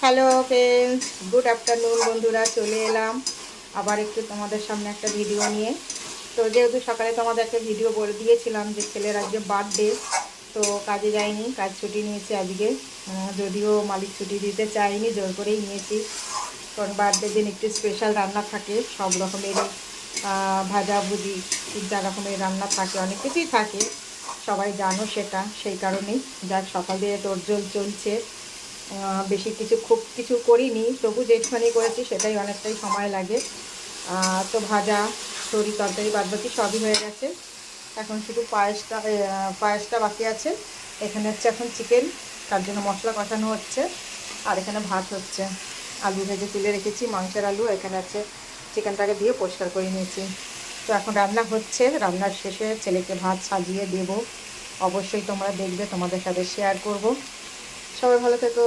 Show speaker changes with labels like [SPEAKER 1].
[SPEAKER 1] Hello friends, good afternoon বন্ধুরা। চলে এলাম আবার একটু তোমাদের সামনে একটা ভিডিও নিয়ে। তো যেহেতু সকালে তোমাদের একটা ভিডিও বলে দিয়েছিলাম যে ছেলের আজকে বার্থডে, তো কাজে যাইনি, কাজ ছুটি নিয়েছি আজকে। যদিও মালিক ছুটি দিতে চাইনি, জোর করেই নিয়েছি, কারণ বার্থডের দিন একটু স্পেশাল রান্না থাকে, সব রকমেরই ভাজাভুজি, যা রকমের রান্না থাকে, অনেক কিছুই থাকে, সবাই জানো সেটা। সেই কারণেই যাক সকাল দিয়ে তোড়জোড় চলছে। বেশি কিছু খুব কিছু করিনি, তবু যেটুখানি করেছি সেটাই অনেকটাই সময় লাগে। তো ভাজা তরি তরকারি বাদবাকি সবই হয়ে গেছে। এখন শুধু পায়েসটা বাকি আছে। এখানে হচ্ছে এখন চিকেন, তার জন্য মশলা কষানো হচ্ছে। আর এখানে ভাত হচ্ছে, আলু ভেজে তুলে রেখেছি, মাংসের আলু। এখানে আছে চিকেনটাকে দিয়ে পরিষ্কার করে নিয়েছি। তো এখন রান্না হচ্ছে, রান্নার শেষে ছেলেকে ভাত সাজিয়ে দেব। অবশ্যই তোমরা দেখবে, তোমাদের সাথে শেয়ার করব। সবাই ভালো থেকো।